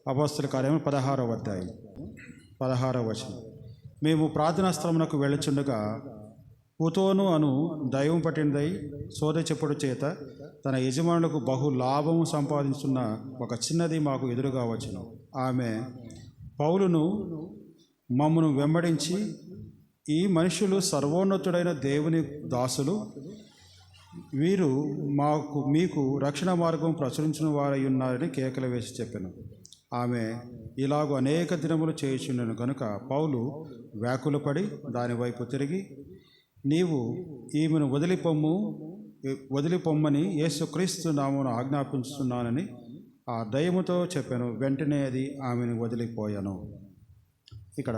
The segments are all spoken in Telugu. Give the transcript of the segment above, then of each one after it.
అపోస్తల కార్యము 16వ అధ్యాయం 16వ వచనం. మేము ప్రార్థనా స్థలమునకు వెళ్ళుచుండగా పుతోను అను దైవం పట్టినదై సోదె చెప్పుడు చేత తన యజమానులకు బహు లాభము సంపాదించున్న ఒక చిన్నది మాకు ఎదురుగా వచ్చును. ఆమె పౌలును మమ్మను వెంబడించి, ఈ మనుషులు సర్వోన్నతుడైన దేవుని దాసులు, వీరు మీకు రక్షణ మార్గం ప్రచురించిన వారై ఉన్నారని కేకలు వేసి చెప్పాను. ఆమె ఇలాగూ అనేక దినములు చేయుచుండెను గనుక పౌలు వ్యాకులపడి దానివైపు తిరిగి, నీవు ఈమెను వదిలిపొమ్మని యేసుక్రీస్తు నామమున ఆజ్ఞాపించుతున్నానని ఆ దయ్యముతో చెప్పాను. వెంటనే అది ఆమెను వదిలిపోయాను. ఇక్కడ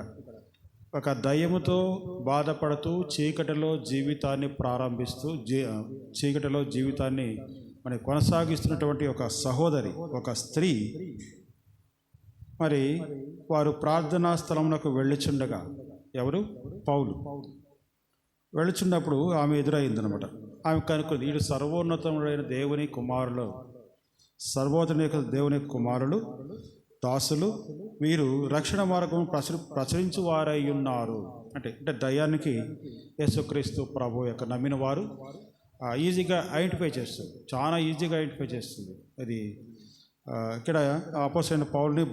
ఒక దయ్యముతో బాధపడుతూ చీకటిలో జీవితాన్ని ప్రారంభిస్తూ చీకటిలో జీవితాన్ని కొనసాగిస్తున్నటువంటి ఒక సహోదరి, ఒక స్త్రీ, మరి వారు ప్రార్థనా స్థలమునకు వెళ్ళుచుండగా, ఎవరు? పౌలు వెళ్ళుచున్నప్పుడు ఆమె ఎదురైందనమాట. ఆమె కనుక్కుంది, వీడు సర్వోన్నతముడైన దేవుని కుమారులు, సర్వోన్నత దేవుని కుమారులు దాసులు, వీరు రక్షణ మార్గం ప్రచురించు వారై ఉన్నారు. అంటే దయ్యానికి యేసుక్రీస్తు ప్రభు యొక్క నమ్మిన వారు ఈజీగా ఐడెంటిఫై చేస్తుంది, చాలా ఈజీగా ఐడెంటిఫై చేస్తుంది. అది ఇక్కడ అపోస్తలుడైన పౌలుని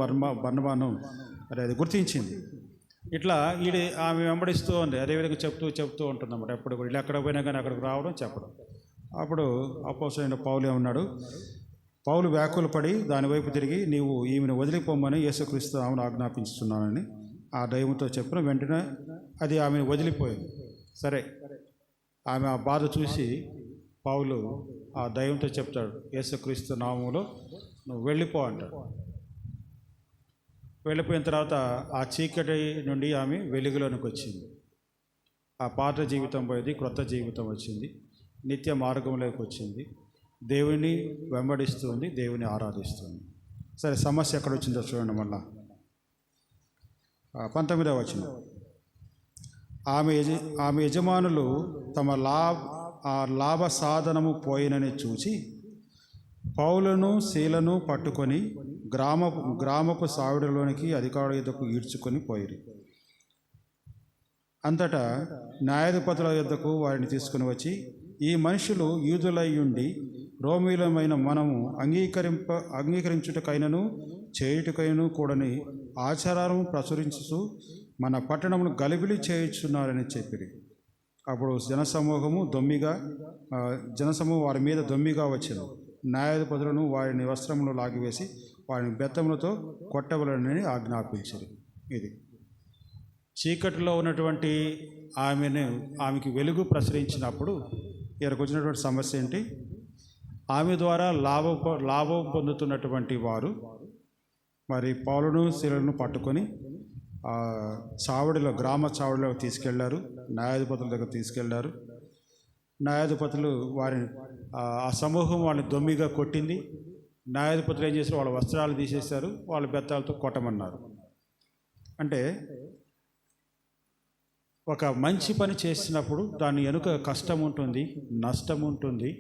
బర్నబాను అది గుర్తించింది. ఇట్లా ఆమె వెంబడిస్తూ ఉంది, అదేవిధంగా చెప్తూ ఉంటుందన్నమాట. ఎప్పుడు కూడా ఇలా ఎక్కడ పోయినా కానీ అక్కడికి రావడం, చెప్పడం. అప్పుడు అపోస్తలుడైన పౌలు ఏమన్నాడు? పౌలు వ్యాకులపడి దానివైపు తిరిగి, నీవు ఈమెను వదిలిపోమ్మని యేసుక్రీస్తు ఆమెను ఆజ్ఞాపించుతున్నానని ఆ దయ్యముతో చెప్పిన. వెంటనే అది ఆమెను వదిలిపోయింది. సరే, ఆమె ఆ బాధ చూసి పౌలు ఆ దయ్యంతో చెప్తాడు, యేసుక్రీస్తు నామములో నువ్వు వెళ్ళిపో అంటాడు. వెళ్ళిపోయిన తర్వాత ఆ చీకటి నుండి ఆమె వెలుగులోనికి వచ్చింది. ఆ పాత జీవితం పోయింది, క్రొత్త జీవితం వచ్చింది, నిత్య మార్గంలోకి వచ్చింది, దేవుని వెంబడిస్తుంది, దేవుని ఆరాధిస్తుంది. సరే, సమస్య ఎక్కడ వచ్చిందో చూడండి. మళ్ళా 19వ వచనం. ఆమె యజమానులు తమ లాభ సాధనము పోయినని చూచి పౌలును శీలను పట్టుకొని గ్రామపు సావిడిలోనికి అధికారుల యొద్దకు ఈడ్చుకొని పోయిరి. అంతటా న్యాయాధిపతుల యొద్దకు వారిని తీసుకుని వచ్చి, ఈ మనుషులు యూదులై ఉండి రోమీయులమైన మనము అంగీకరించుటకైనను చేయుటకైనను కూడని ఆచారము ప్రచురించు మన పట్టణమును గలిబిలి చేయుచున్నారని చెప్పిరి. అప్పుడు జనసమూహం వారి మీద దొమ్మిగా వచ్చెను. న్యాయాధిపతులను వారిని వస్త్రములు లాగివేసి వారిని బెత్తములతో కొట్టవలనని ఆజ్ఞాపించారు. ఇది చీకటిలో ఉన్నటువంటి ఆమెకి వెలుగు ప్రసరించినప్పుడు ఇక్కడికి వచ్చినటువంటి సమస్య ఏంటి? ఆమె ద్వారా లాభం పొందుతున్నటువంటి వారు మరి పౌలును శీలను పట్టుకొని గ్రామ చావడిలో తీసుకెళ్లారు. న్యాయాధిపతుల దగ్గర తీసుకెళ్లారు. న్యాయాధిపతులు ఆ సమూహం వాళ్ళని దొమ్మిగా కొట్టింది. న్యాయాధిపతులు ఏం చేశారు? వాళ్ళ వస్త్రాలు తీసేశారు, వాళ్ళ బెత్తాలతో కొట్టమన్నారు. అంటే ఒక మంచి పని చేసినప్పుడు దాని వెనుక కష్టం ఉంటుంది, నష్టం ఉంటుంది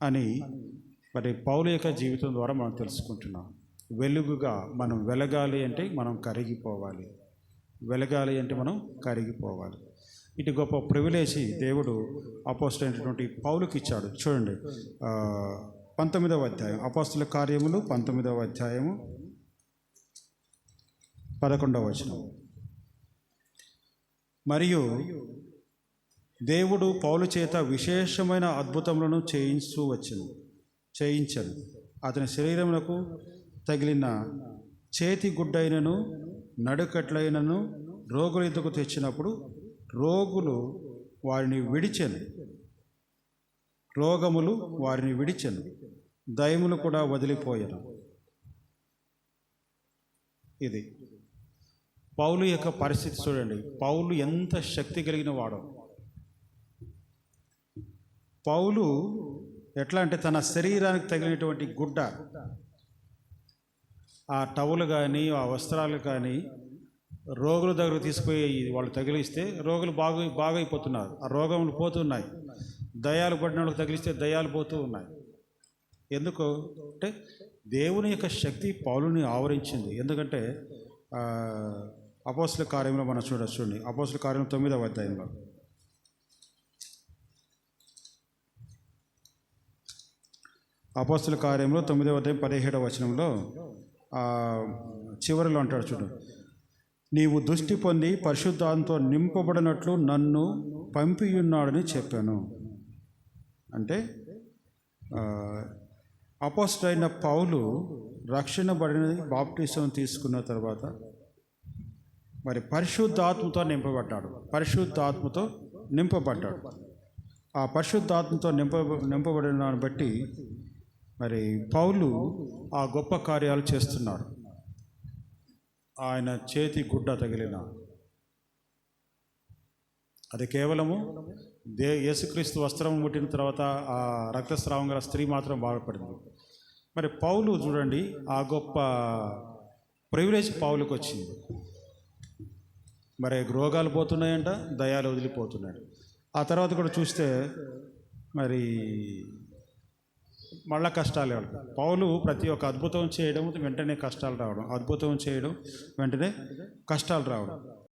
అని మరి పౌలు యొక్క జీవితం ద్వారా మనం తెలుసుకుంటున్నాం. వెలుగుగా మనం వెలగాలి అంటే మనం కరిగిపోవాలి, వెలగాలి అంటే మనం కరిగిపోవాలి. ఇటు గొప్ప ప్రివిలేజీ దేవుడు అపోస్తలుడైనటువంటి పౌలుకి ఇచ్చాడు. చూడండి, 19వ అధ్యాయం, అపోస్తల కార్యములు 19వ అధ్యాయము 11వ వచనం. మరియు దేవుడు పౌలు చేత విశేషమైన అద్భుతములను చేయించను. అతని శరీరమునకు తగిలిన చేతి గుడ్డైనను నడుకట్లైనను రోగుల ఎద్దుకు తెచ్చినప్పుడు రోగములు వారిని విడిచెను, దయ్యములు కూడా వదిలిపోయాను. ఇది పౌలు యొక్క పరిస్థితి. చూడండి, పౌలు ఎంత శక్తి కలిగిన వాడో. పౌలు ఎట్లా అంటే తన శరీరానికి తగిలినటువంటి గుడ్డ, ఆ టవలు కానీ ఆ వస్త్రాలు కానీ రోగుల దగ్గర తీసుకుపోయి వాళ్ళు తగిలిస్తే రోగులు బాగైపోతున్నారు, ఆ రోగములు పోతున్నాయి. దయ్యాలు పడిన వాళ్ళకి తగిలిస్తే దయ్యాలు పోతూ ఉన్నాయి. ఎందుకు అంటే దేవుని యొక్క శక్తి పౌలుని ఆవరించింది. ఎందుకంటే అపోస్తల కార్యంలో మనం చూడండి, అపోస్తల కార్యం 9వ అధ్యాయంలో అపోస్తల కార్యంలో 9వ అధ్యాయం 17వ వచనంలో చివరిలో అంటాడు చూడు, నీవు దృష్టి పొంది పరిశుద్ధాత్మతో నింపబడినట్లు నన్ను పంపియున్నాడని చెప్పాను. అంటే అపోస్తలుడైన పౌలు రక్షణ పడినది బాప్టిజం తీసుకున్న తర్వాత మరి పరిశుద్ధాత్మతో నింపబడ్డాడు. ఆ పరిశుద్ధాత్మతో నింపబడిన దాన్ని బట్టి మరి పౌలు ఆ గొప్ప కార్యాలు చేస్తున్నాడు. ఆయన చేతి గుడ్డ తగిలిన అది కేవలము యేసుక్రీస్తు వస్త్రం ముట్టిన తర్వాత ఆ రక్తస్రావం గల స్త్రీ మాత్రం బాధపడింది. మరి పౌలు చూడండి, ఆ గొప్ప ప్రివిలేజ్ పౌలుకు వచ్చింది. మరి రోగాలు పోతున్నాయంట, దయాలు వదిలిపోతున్నాడు. ఆ తర్వాత కూడా చూస్తే మరి మళ్ళా కష్టాలు రావడం. పౌలు ప్రతి ఒక్క అద్భుతం చేయడం వెంటనే కష్టాలు రావడం, అద్భుతం చేయడం వెంటనే కష్టాలు రావడం.